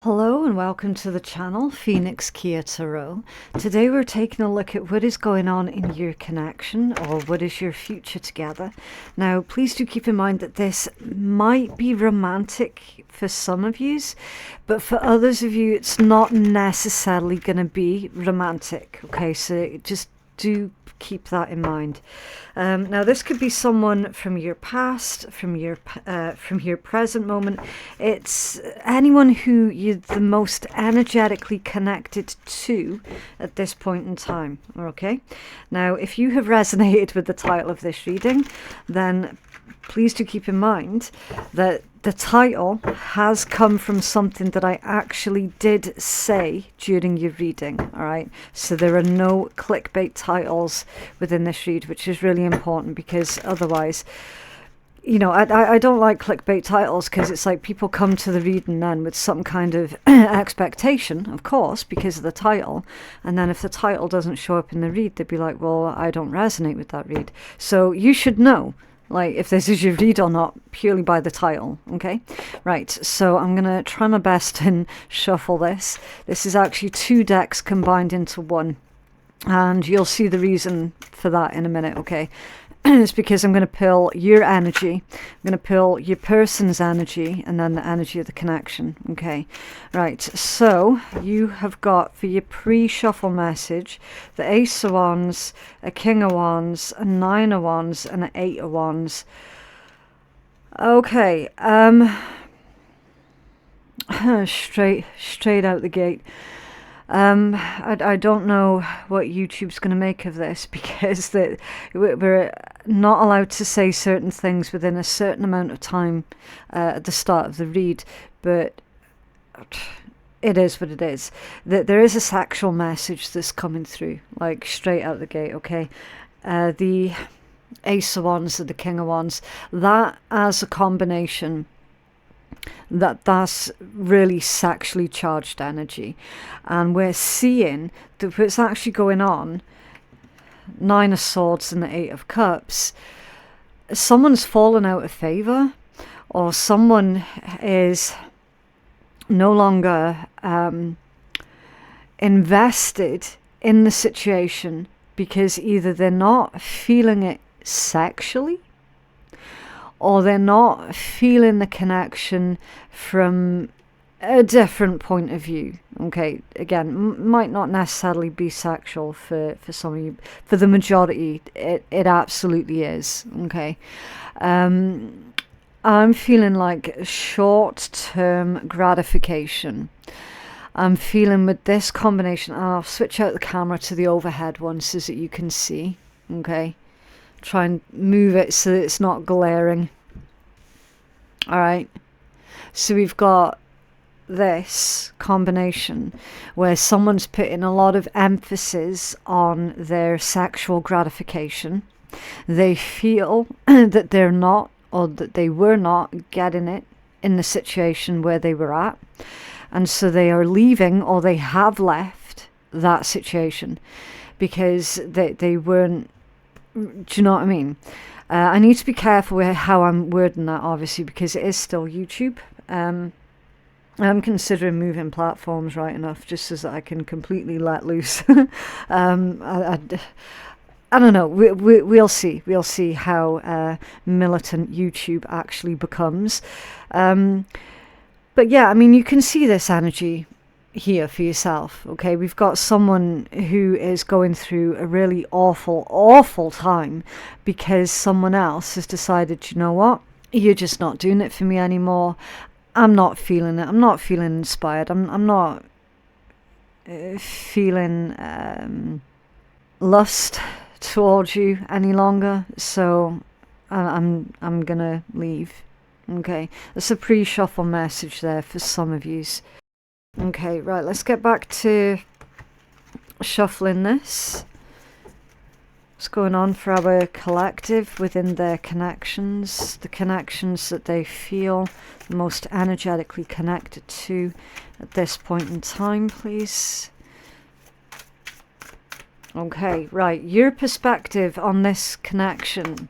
Hello and welcome to the channel, Phoenix Keia Tarot. Today we're taking a look at what is going on in your connection, or what is your future together. Now please do keep in mind that this might be romantic for some of you, but for others of you it's not necessarily going to be romantic. Okay, so just do keep that in mind. Now this could be someone from your past, from your present moment. It's anyone who you're the most energetically connected to at this point in time. Okay, now if you have resonated with the title of this reading, then please do keep in mind that the title has come from something that I actually did say during your reading. All right, so there are no clickbait titles within this read, which is really important, because otherwise, you know, I don't like clickbait titles, because it's like people come to the reading then with some kind of expectation, of course, because of the title, and then if the title doesn't show up in the read, they'd be like, well, I don't resonate with that read. So you should know, like, if this is your read or not, purely by the title. Okay, right, so I'm gonna try my best and shuffle this. This is actually two decks combined into one, and you'll see the reason for that in a minute. Okay, it's because I'm going to pull your energy, I'm going to pull your person's energy, and then the energy of the connection. Okay, right, so you have got for your pre-shuffle message the Ace of Wands, a King of Wands, a Nine of Wands, and an Eight of Wands. Okay, straight out the gate. I don't know what YouTube's going to make of this, because we're not allowed to say certain things within a certain amount of time at the start of the read, but it is what it is. There is a sexual message that's coming through, like straight out the gate. Okay, the Ace of Wands and the King of Wands, that as a combination, that's really sexually charged energy, and we're seeing that what's actually going on. Nine of Swords and the Eight of Cups, someone's fallen out of favor, or someone is no longer invested in the situation, because either they're not feeling it sexually, or they're not feeling the connection from a different point of view. Okay, again, might not necessarily be sexual for some of you. For the majority, it absolutely is. Okay, I'm feeling like short-term gratification. I'm feeling with this combination, and I'll switch out the camera to the overhead one so that you can see. Okay, try and move it so that it's not glaring. All right, so we've got this combination where someone's putting a lot of emphasis on their sexual gratification. They feel that they're not, or that they were not getting it in the situation where they were at, and so they are leaving, or they have left that situation because they weren't. Do you know what I mean? I need to be careful with how I'm wording that, obviously, because it is still YouTube. I'm considering moving platforms right enough, just so that I can completely let loose. I don't know. We'll see. We'll see how militant YouTube actually becomes. But yeah, I mean, you can see this energy here for yourself. Okay, we've got someone who is going through a really awful time, because someone else has decided, you know what, you're just not doing it for me anymore. I'm not feeling it. I'm not feeling inspired. I'm not feeling lust towards you any longer. So I'm gonna leave. Okay, that's a pre-shuffle message there for some of you. Okay, right, let's get back to shuffling this. What's going on for our collective within their connections, the connections that they feel the most energetically connected to at this point in time, please. Okay, right, your perspective on this connection.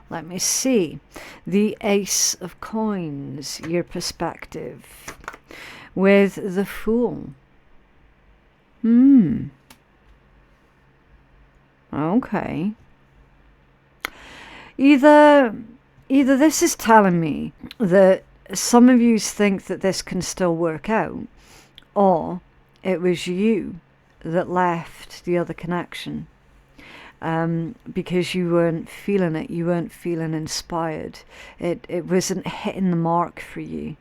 Let me see. The Ace of Coins, your perspective. with the Fool. Okay. Either this is telling me that some of you think that this can still work out, or it was you that left the other connection because you weren't feeling it, you weren't feeling inspired. It wasn't hitting the mark for you.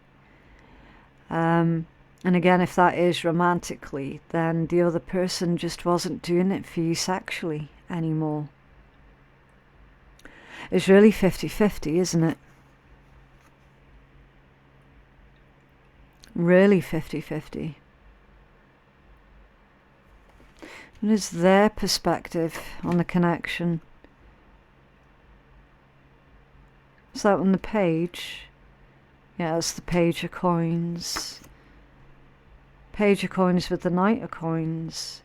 And again, if that is romantically, then the other person just wasn't doing it for you sexually anymore. It's really 50-50, isn't it? Really 50-50. What is their perspective on the connection? Is that on the page? Yeah, it's the Page of Coins. Page of Coins with the Knight of Coins.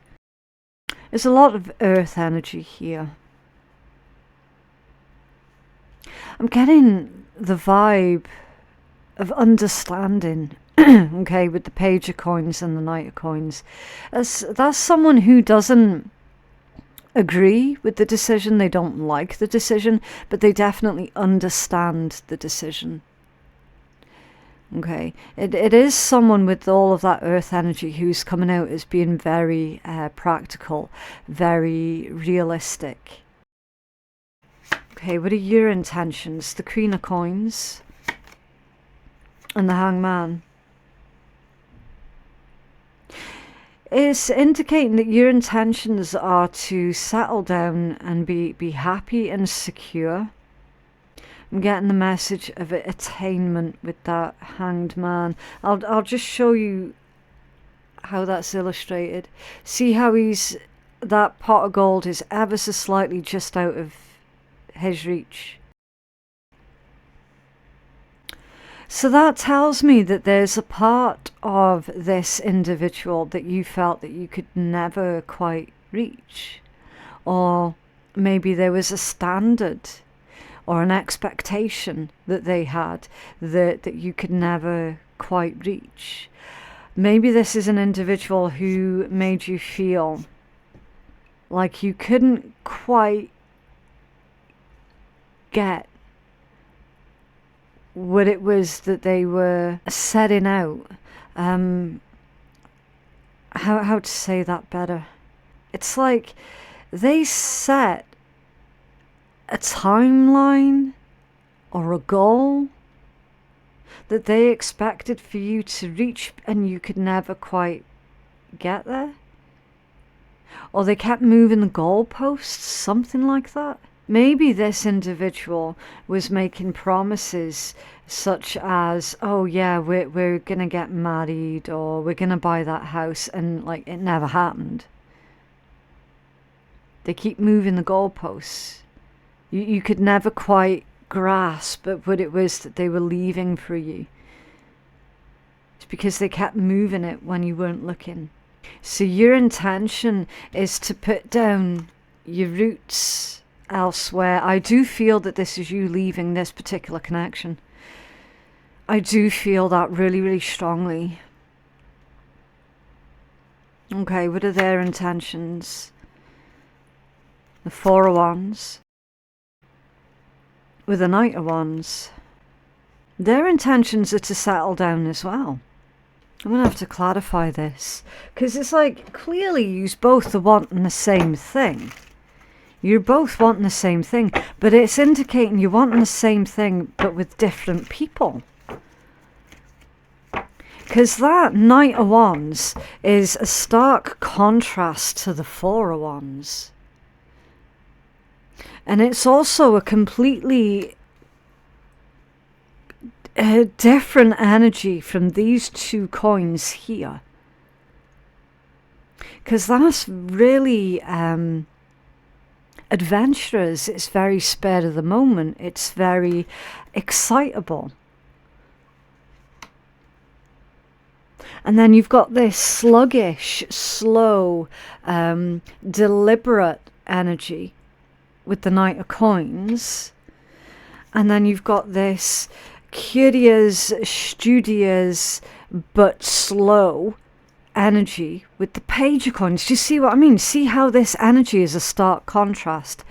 There's a lot of earth energy here. I'm getting the vibe of understanding, okay, with the Page of Coins and the Knight of Coins. That's someone who doesn't agree with the decision, they don't like the decision, but they definitely understand the decision. Okay, it is someone with all of that earth energy who's coming out as being very practical, very realistic. Okay, what are your intentions? The Queen of Coins and the Hangman. It's indicating that your intentions are to settle down and be happy and secure. I'm getting the message of attainment with that Hanged Man. I'll just show you how that's illustrated. See how that pot of gold is ever so slightly just out of his reach. So that tells me that there's a part of this individual that you felt that you could never quite reach. Or maybe there was a standard or an expectation that they had that you could never quite reach. Maybe this is an individual who made you feel like you couldn't quite get what it was that they were setting out. How to say that better? It's like they set a timeline or a goal that they expected for you to reach and you could never quite get there. Or they kept moving the goalposts, something like that. Maybe this individual was making promises such as, oh yeah, we're gonna get married or we're gonna buy that house, and like it never happened. They keep moving the goalposts. You could never quite grasp at what it was that they were leaving for you. It's because they kept moving it when you weren't looking. So your intention is to put down your roots elsewhere. I do feel that this is you leaving this particular connection. I do feel that really, really strongly. Okay, what are their intentions? The Four of Wands with the Knight of Wands. Their intentions are to settle down as well. I'm going to have to clarify this, because it's like clearly you both are wanting the same thing. You're both wanting the same thing, but it's indicating you're wanting the same thing but with different people. Because that Knight of Wands is a stark contrast to the Four of Wands. And it's also a completely different energy from these two coins here. Because that's really adventurous. It's very spur of the moment. It's very excitable. And then you've got this sluggish, slow, deliberate energy with the Knight of Coins. And then you've got this curious, studious, but slow energy with the Page of Coins. Do you see what I mean? See how this energy is a stark contrast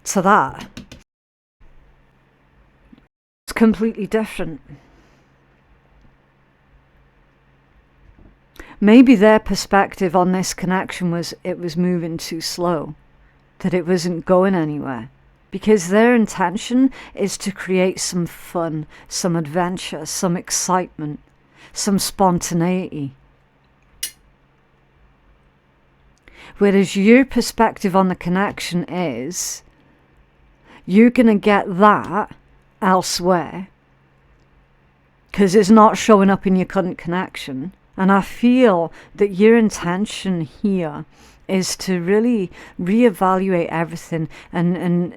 to that? It's completely different. Maybe their perspective on this connection was it was moving too slow, that it wasn't going anywhere. Because their intention is to create some fun, some adventure, some excitement, some spontaneity. Whereas your perspective on the connection is, you're going to get that elsewhere, because it's not showing up in your current connection. And I feel that your intention here is to really reevaluate everything and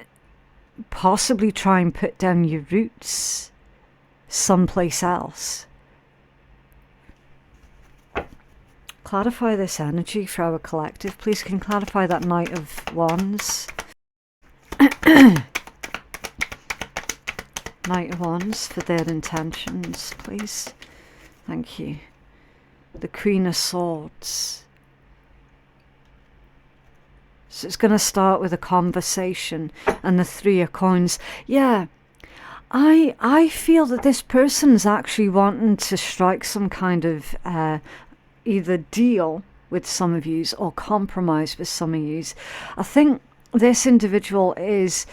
possibly try and put down your roots someplace else. Clarify this energy for our collective. Please, can clarify that Knight of Wands. Knight of Wands for their intentions, please. Thank you. The Queen of Swords. So it's going to start with a conversation, and the Three of Coins. Yeah, I feel that this person's actually wanting to strike some kind of either deal with some of yous or compromise with some of yous. I think this individual is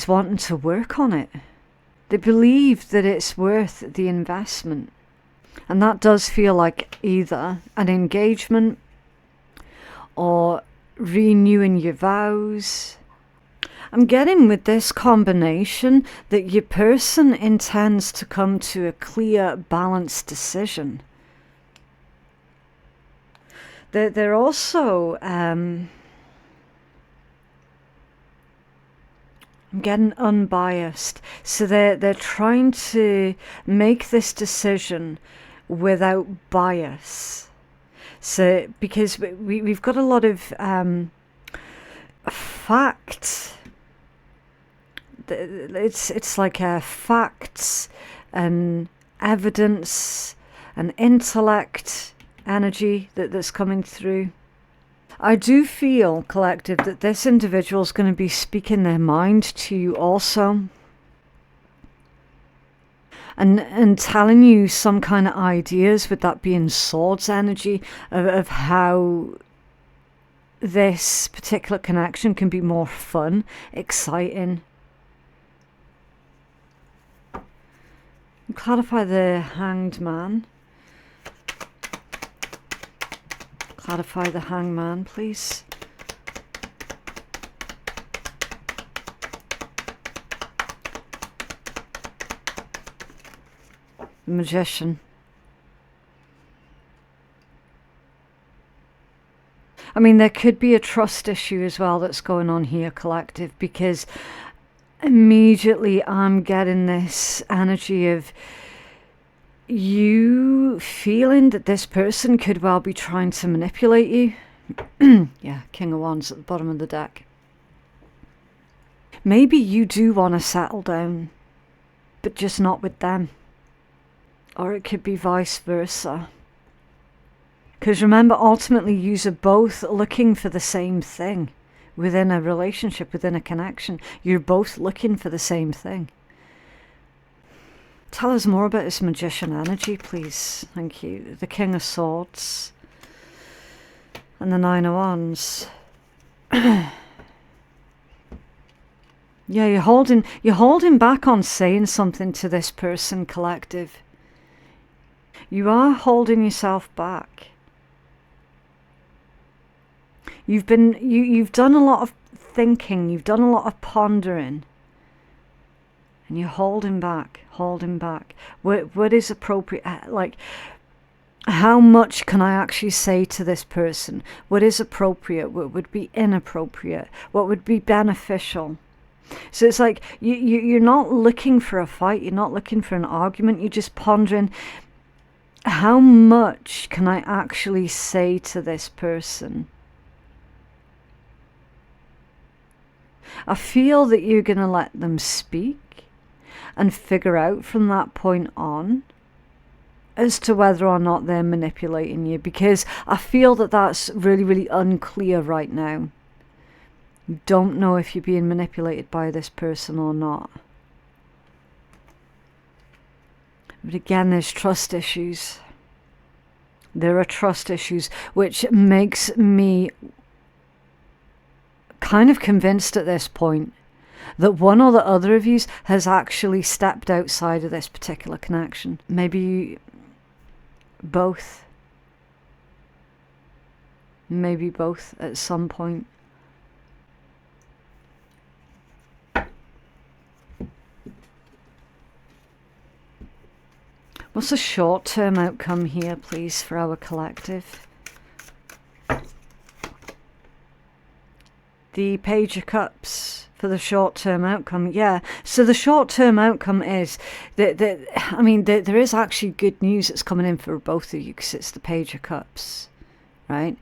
wanting to work on it. They believe that it's worth the investment. And that does feel like either an engagement or renewing your vows. I'm getting with this combination that your person intends to come to a clear, balanced decision. They're also I'm getting unbiased. So they're trying to make this decision without bias. So, because we've got a lot of facts. It's like facts and evidence and intellect energy that's coming through. I do feel, collective, that this individual is going to be speaking their mind to you also. And telling you some kind of ideas, with that being swords energy, of how this particular connection can be more fun, exciting. Clarify the Hanged Man. Clarify the Hanged Man, please. Magician. I mean, there could be a trust issue as well that's going on here, collective, because immediately I'm getting this energy of you feeling that this person could well be trying to manipulate you. Yeah, King of Wands at the bottom of the deck. Maybe you do want to settle down, but just not with them. Or it could be vice versa. Because remember, ultimately, you are both looking for the same thing within a relationship, within a connection. You're both looking for the same thing. Tell us more about this magician energy, please. Thank you. The King of Swords and the Nine of Wands. Yeah, you're holding back on saying something to this person, collective. You are holding yourself back. You've done a lot of thinking, you've done a lot of pondering, and you're holding back. What is appropriate? Like, how much can I actually say to this person? What is appropriate? What would be inappropriate? What would be beneficial? So it's like you're not looking for a fight, you're not looking for an argument, you're just pondering, how much can I actually say to this person? I feel that you're going to let them speak and figure out from that point on as to whether or not they're manipulating you, because I feel that that's really, really unclear right now. You don't know if you're being manipulated by this person or not. But again, there's trust issues. There are trust issues, which makes me kind of convinced at this point that one or the other of you has actually stepped outside of this particular connection. Maybe both. Maybe both at some point. What's the short-term outcome here, please, for our collective? The Page of Cups for the short-term outcome. Yeah, so the short-term outcome is that I mean, there is actually good news that's coming in for both of you, because it's the Page of Cups, right?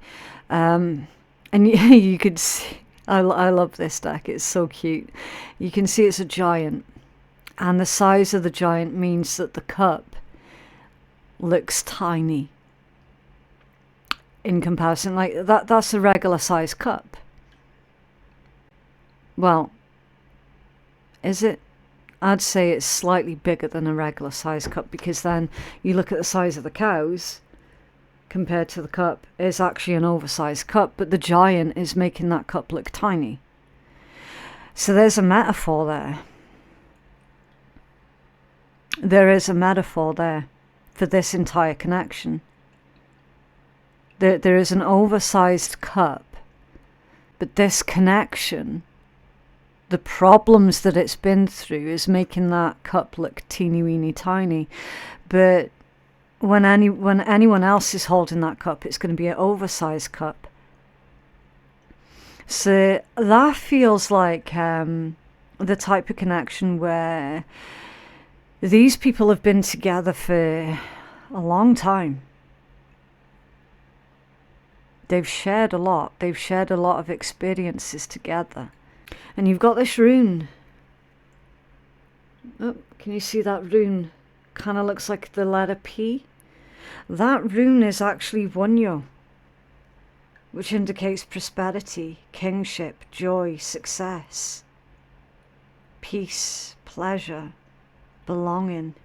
And you could see, I love this deck. It's so cute. You can see it's a giant, and the size of the giant means that the cup looks tiny in comparison. Like that's a regular size cup. Well, is it? I'd say it's slightly bigger than a regular size cup, because then you look at the size of the cows compared to the cup. It's actually an oversized cup, but the giant is making that cup look tiny. So there's a metaphor there. There is a metaphor there for this entire connection. There is an oversized cup, but this connection, the problems that it's been through, is making that cup look teeny weeny tiny. But when anyone else is holding that cup, it's going to be an oversized cup. So that feels like the type of connection where these people have been together for a long time. They've shared a lot. They've shared a lot of experiences together. And you've got this rune. Oh, can you see that rune? Kind of looks like the letter P. That rune is actually Wunyo, which indicates prosperity, kingship, joy, success, peace, pleasure, belonging,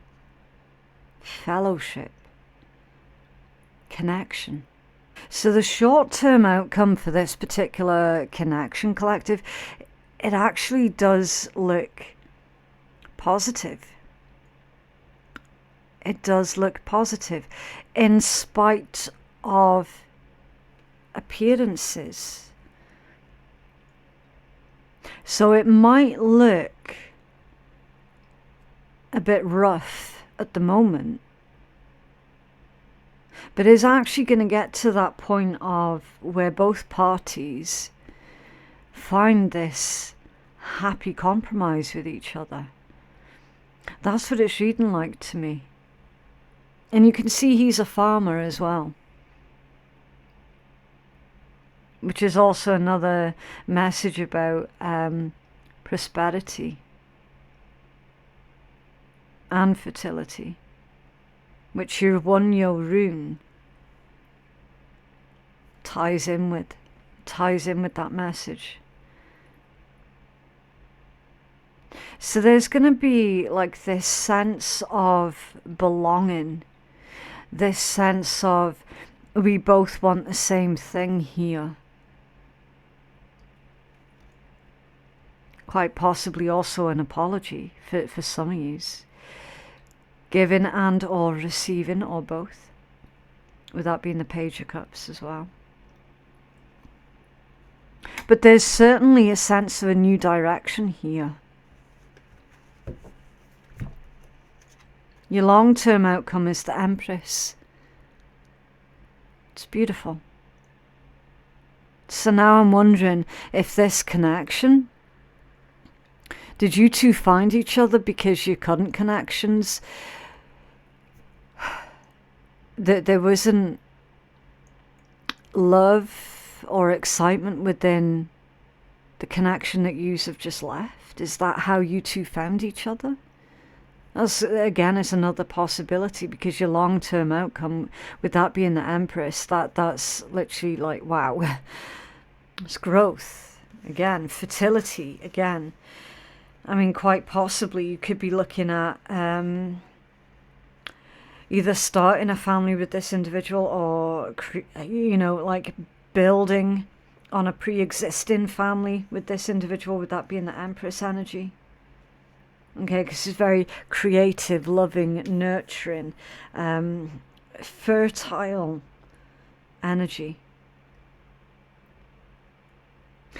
fellowship, connection. So the short-term outcome for this particular connection, collective, it actually does look positive. It does look positive in spite of appearances. So it might look a bit rough at the moment, but it's actually going to get to that point of where both parties find this happy compromise with each other. That's what it's reading like to me. And you can see he's a farmer as well, which is also another message about prosperity and fertility, which your Wunyo rune ties in with that message. So there's going to be like this sense of belonging, this sense of we both want the same thing here. Quite possibly also an apology for some of yous. Giving and or receiving, or both. With that being the Page of Cups as well. But there's certainly a sense of a new direction here. Your long-term outcome is the Empress. It's beautiful. So now I'm wondering if this connection, did you two find each other because your current connections, that there wasn't love or excitement within the connection that yous have just left? Is that how you two found each other? That's, again, is another possibility, because your long-term outcome, with that being the Empress, that's literally like, wow. It's growth. Again, fertility. Again. I mean, quite possibly you could be looking at either starting a family with this individual, or, you know, like building on a pre-existing family with this individual, with that being the Empress energy. Okay, because it's very creative, loving, nurturing, fertile energy.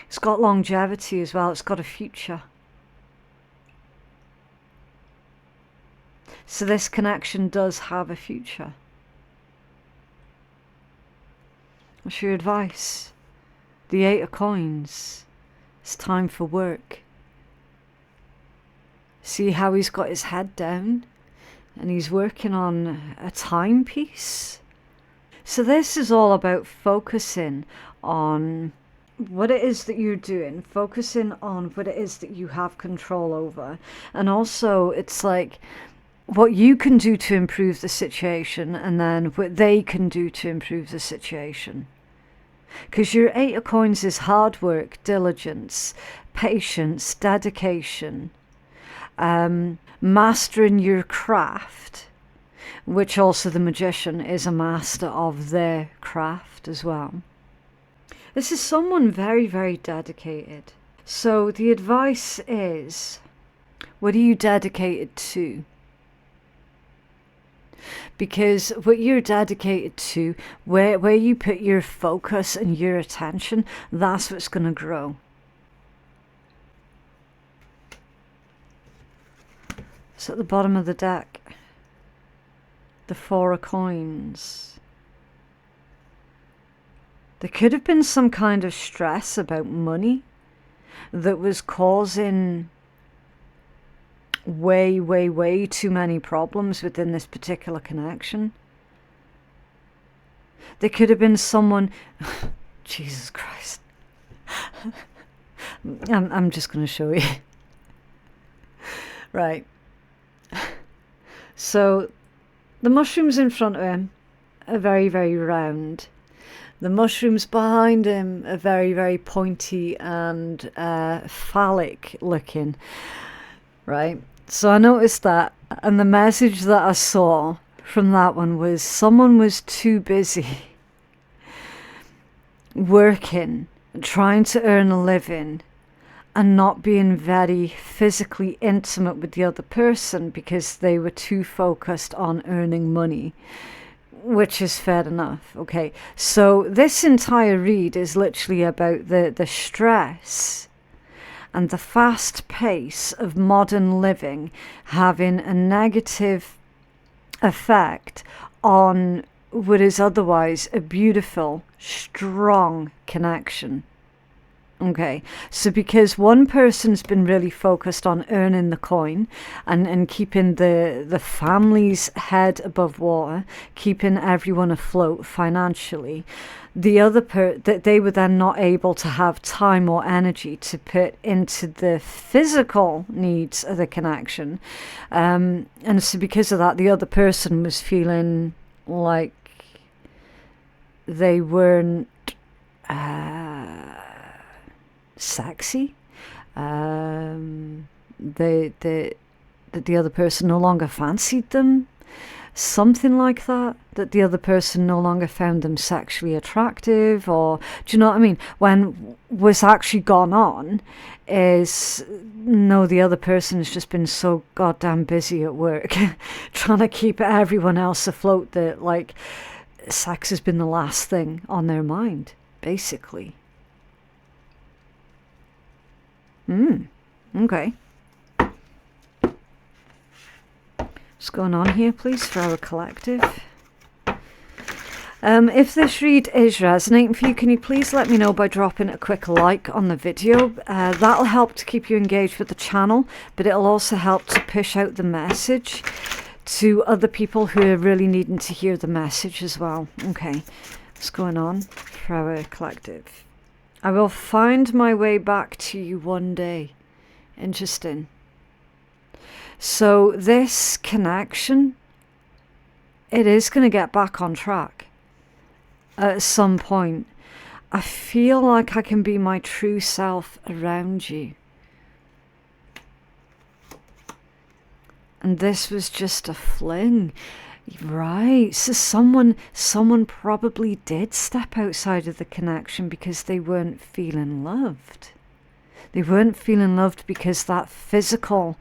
It's got longevity as well. It's got a future. So this connection does have a future. What's your advice? The 8 of Coins. It's time for work. See how he's got his head down and he's working on a timepiece. So this is all about focusing on what it is that you're doing, focusing on what it is that you have control over. And also it's like what you can do to improve the situation, and then what they can do to improve the situation. Because your 8 of Coins is hard work, diligence, patience, dedication, mastering your craft, which also the Magician is a master of their craft as well. This is someone very, very dedicated. So the advice is, what are you dedicated to? Because what you're dedicated to, where you put your focus and your attention, that's what's going to grow. So at the bottom of the deck, the 4 of Coins. There could have been some kind of stress about money that was causing way, way, way too many problems within this particular connection. There could have been someone... Jesus Christ. I'm just going to show you. Right. So, the mushrooms in front of him are very, very round. The mushrooms behind him are very, very pointy and phallic looking. Right? So I noticed that, and the message that I saw from that one was someone was too busy working, trying to earn a living, and not being very physically intimate with the other person because they were too focused on earning money, which is fair enough. Okay, so this entire read is literally about the stress and the fast pace of modern living having a negative effect on what is otherwise a beautiful, strong connection. Okay, so because one person's been really focused on earning the coin and keeping the family's head above water, keeping everyone afloat financially, the other that they were then not able to have time or energy to put into the physical needs of the connection, and so because of that, the other person was feeling like they weren't sexy. That the other person no longer fancied them, something like that. That the other person no longer found them sexually attractive, or do you know what I mean? When what's actually gone on is, no, the other person has just been so goddamn busy at work trying to keep everyone else afloat that like sex has been the last thing on their mind, basically. Okay. What's going on here, please, for our collective? If this read is resonating for you, can you please let me know by dropping a quick like on the video? That'll help to keep you engaged with the channel, but it'll also help to push out the message to other people who are really needing to hear the message as well. Okay, what's going on for our collective? I will find my way back to you one day. Interesting. So this connection, it is going to get back on track at some point. I feel like I can be my true self around you. And this was just a fling. Right, so someone probably did step outside of the connection because they weren't feeling loved. They weren't feeling loved because that physical,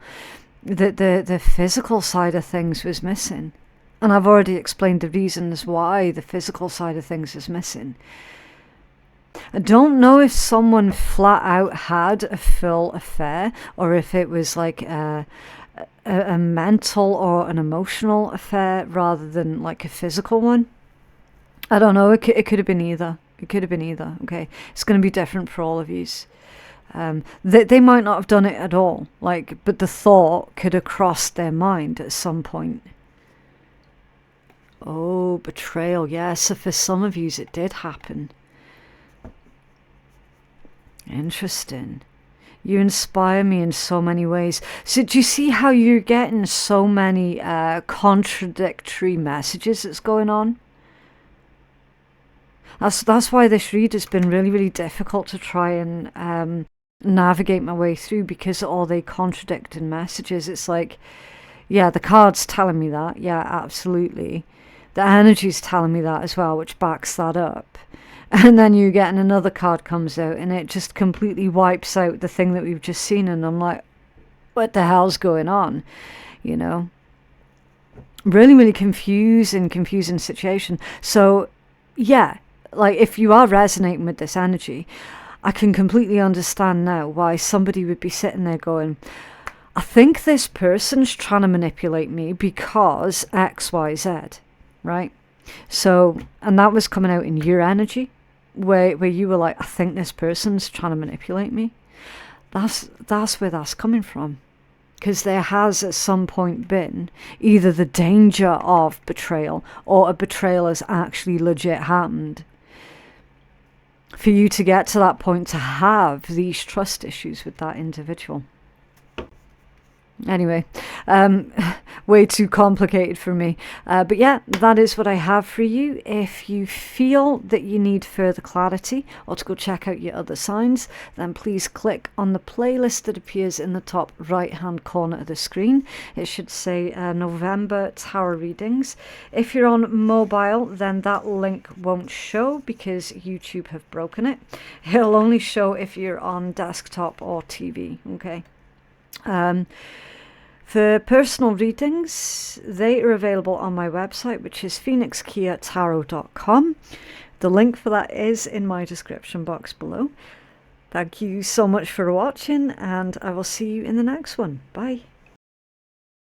the physical side of things was missing. And I've already explained the reasons why the physical side of things is missing. I don't know if someone flat out had a full affair, or if it was like a mental or an emotional affair rather than like a physical one. I don't know. It could have been either. It could have been either. Okay, it's going to be different for all of you. They might not have done it at all. Like, but the thought could have crossed their mind at some point. Oh, betrayal. Yeah, so for some of you, it did happen. Interesting. You inspire me in so many ways. So do you see how you're getting so many contradictory messages that's going on? That's why this read has been really, really difficult to try and navigate my way through, because of all the contradicting messages. It's like, yeah, the card's telling me that. Yeah, absolutely. The energy's telling me that as well, which backs that up. And then you get another card comes out and it just completely wipes out the thing that we've just seen. And I'm like, what the hell's going on? You know, really, really confusing situation. So yeah, like if you are resonating with this energy, I can completely understand now why somebody would be sitting there going, I think this person's trying to manipulate me because X, Y, Z, right? So, and that was coming out in your energy. Where you were like, I think this person's trying to manipulate me. That's where that's coming from. Because there has at some point been either the danger of betrayal, or a betrayal has actually legit happened. For you to get to that point, to have these trust issues with that individual. Anyway, way too complicated for me. But yeah, that is what I have for you. If you feel that you need further clarity or to go check out your other signs, then please click on the playlist that appears in the top right hand corner of the screen. It should say November Tarot Readings. If you're on mobile, then that link won't show because YouTube have broken it. It'll only show if you're on desktop or TV. Okay. For personal readings, they are available on my website, which is phoenixkeiatarot.com. The link for that is in my description box below. Thank you so much for watching, and I will see you in the next one. Bye.